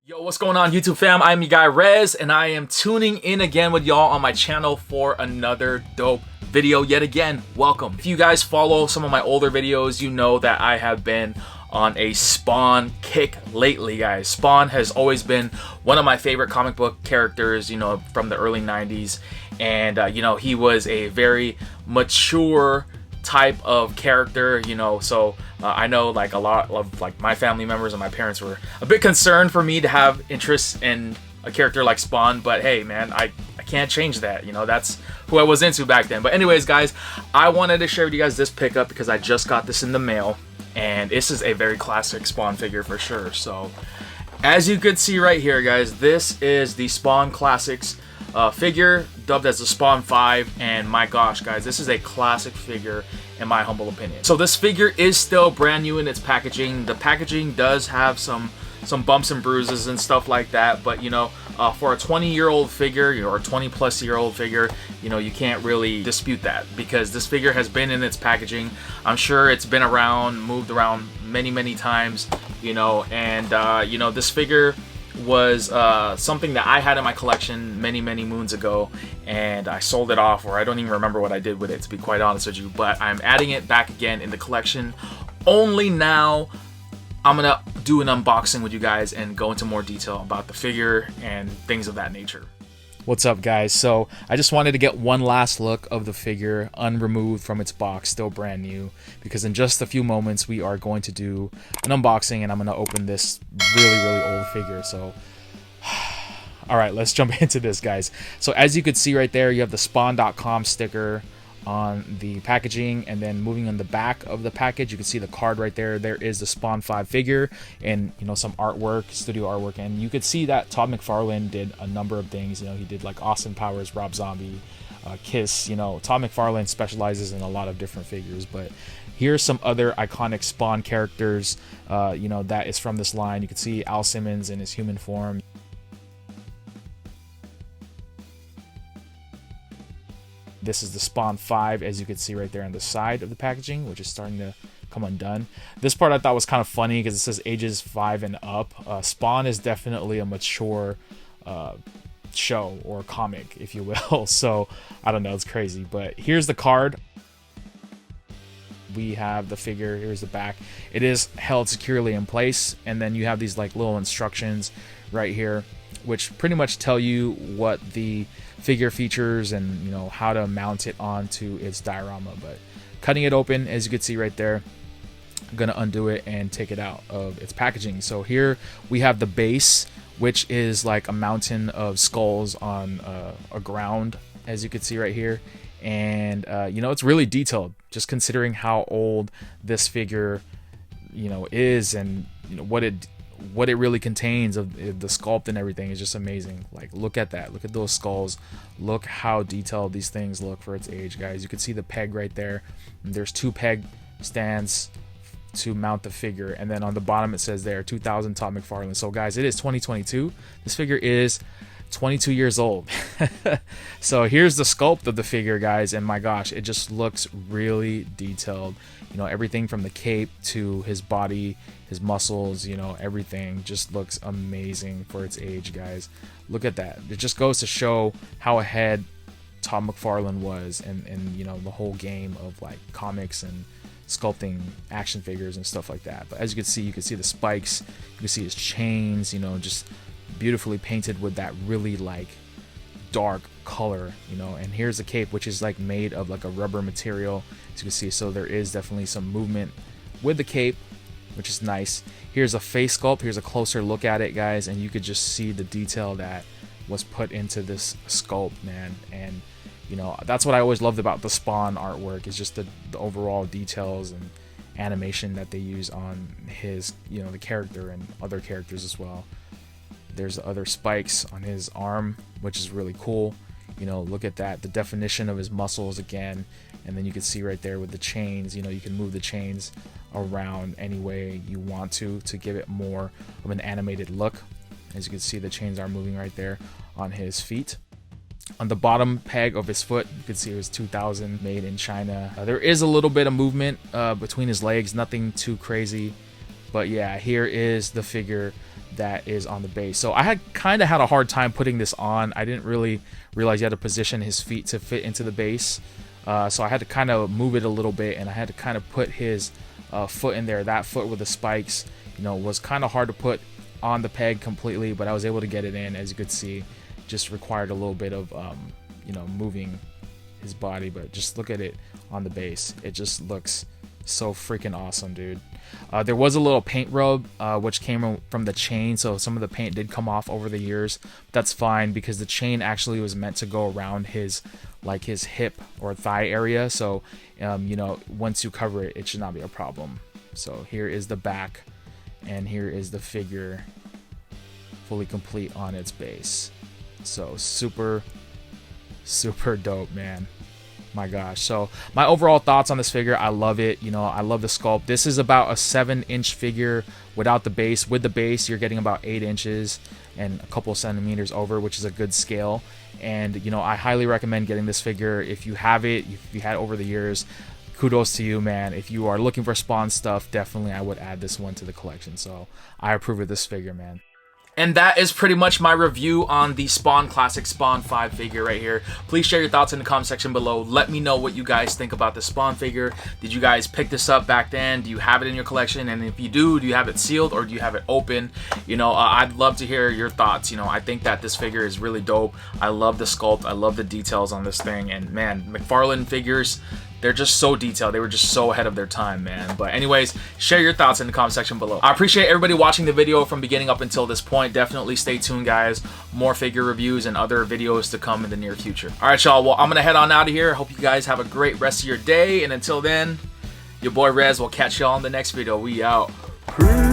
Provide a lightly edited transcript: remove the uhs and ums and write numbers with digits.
Yo, what's going on YouTube fam? I'm your guy Rez, and I am tuning in again with y'all on my channel for another dope video yet again. Welcome. If you guys follow some of my older videos, you know that I have been on a Spawn kick lately, guys. Spawn has always been one of my favorite comic book characters, you know, from the early 90s. And, you know, he was a very mature type of character, you know, so I know like a lot of like my family members and my parents were a bit concerned for me to have interest in a character like Spawn, but hey man, I can't change that, you know, that's who I was into back then. But anyways guys, I wanted to share with you guys this pickup because I just got this in the mail, and this is a very classic Spawn figure for sure. So as you could see right here guys, this is the Spawn Classics figure, dubbed as the Spawn 5, and my gosh guys, this is a classic figure in my humble opinion. So this figure is still brand new in its packaging. The packaging does have some bumps and bruises and stuff like that, but you know, for a 20-year-old figure, or a 20-plus-year-old figure, you know, you can't really dispute that because this figure has been in its packaging. I'm sure it's been around, moved around many times, you know, and you know, this figure was something that I had in my collection many moons ago, and I sold it off, or I don't even remember what I did with it, to be quite honest with you, but I'm adding it back again in the collection. Only now I'm gonna do an unboxing with you guys and go into more detail about the figure and things of that nature. What's up guys? So I just wanted to get one last look of the figure unremoved from its box, still brand new, because in just a few moments we are going to do an unboxing and I'm going to open this really old figure. So alright, let's jump into this guys. So as you could see right there, you have the spawn.com sticker on the packaging, and then moving on the back of the package, you can see the card right there. There is the Spawn 5 figure and, you know, some artwork, studio artwork, and you could see that Todd Mcfarlane did a number of things. You know, he did like Austin Powers, Rob Zombie, Kiss. You know, Todd Mcfarlane specializes in a lot of different figures, but here's some other iconic Spawn characters, you know, that is from this line. You can see Al Simmons in his human form. This is the Spawn 5, as you can see right there on the side of the packaging, which is starting to come undone. This part I thought was kind of funny because it says ages 5 and up. Spawn is definitely a mature show or comic, if you will. So I don't know, it's crazy. But here's the card. We have the figure. Here's the back. It is held securely in place, and then you have these like little instructions right here, which pretty much tell you what the figure features and, you know, how to mount it onto its diorama. But cutting it open, as you can see right there, I'm gonna undo it and take it out of its packaging. So here we have the base, which is like a mountain of skulls on a ground, as you can see right here. And you know, it's really detailed, just considering how old this figure, you know, is, and you know what it really contains of the sculpt and everything is just amazing. Like, look at that, look at those skulls, look how detailed these things look for its age, guys. You can see the peg right there, and there's 2 peg stands to mount the figure, and then on the bottom it says there 2000 Todd Mcfarlane. So guys, it is 2022. This figure is 22 years old. So here's the sculpt of the figure, guys, and my gosh, it just looks really detailed. You know, everything from the cape to his body, his muscles, you know, everything just looks amazing for its age, guys. Look at that. It just goes to show how ahead Todd Mcfarlane was, and you know, the whole game of like comics and sculpting action figures and stuff like that. But as you can see the spikes, you can see his chains, you know, just beautifully painted with that really like dark color, you know. And here's the cape, which is like made of like a rubber material, as you can see. So there is definitely some movement with the cape, which is nice. Here's a face sculpt. Here's a closer look at it, guys, and you could just see the detail that was put into this sculpt, man. And you know, that's what I always loved about the Spawn artwork, is just the overall details and animation that they use on his, you know, the character and other characters as well. There's the other spikes on his arm, which is really cool. You know, look at that, the definition of his muscles again. And then you can see right there with the chains, you know, you can move the chains around any way you want to give it more of an animated look. As you can see, the chains are moving right there on his feet. On the bottom peg of his foot, you can see it was 2000, made in China. There is a little bit of movement between his legs, nothing too crazy. But yeah, here is the figure that is on the base. So I had kind of had a hard time putting this on. I didn't really realize you had to position his feet to fit into the base. So I had to kind of move it a little bit, and I had to kind of put his foot in there. That foot with the spikes, you know, was kind of hard to put on the peg completely, but I was able to get it in. As you could see, just required a little bit of you know, moving his body, but just look at it on the base. It just looks so freaking awesome, dude. There was a little paint rub which came from the chain, so some of the paint did come off over the years. But that's fine, because the chain actually was meant to go around his, like, his hip or thigh area. So you know, once you cover it, it should not be a problem. So here is the back, and here is the figure fully complete on its base. So super dope, man. My gosh. So my overall thoughts on this figure, I love it. You know, I love the sculpt. This is about a 7-inch figure without the base. With the base, you're getting about 8 inches and a couple of centimeters over, which is a good scale. And you know, I highly recommend getting this figure if you have it, if you had it over the years. Kudos to you, man. If you are looking for Spawn stuff, definitely I would add this one to the collection. So I approve of this figure, man. And that is pretty much my review on the Spawn Classic Spawn 5 figure right here. Please share your thoughts in the comment section below. Let me know what you guys think about the Spawn figure. Did you guys pick this up back then? Do you have it in your collection? And if you do you have it sealed or do you have it open? You know, I'd love to hear your thoughts. You know, I think that this figure is really dope. I love the sculpt. I love the details on this thing. And man, McFarlane figures, they're just so detailed. They were just so ahead of their time, man. But anyways, share your thoughts in the comment section below. I appreciate everybody watching the video from beginning up until this point. Definitely stay tuned, guys. More figure reviews and other videos to come in the near future. All right, y'all. Well, I'm going to head on out of here. Hope you guys have a great rest of your day. And until then, your boy Rez will catch y'all in the next video. We out. Peace.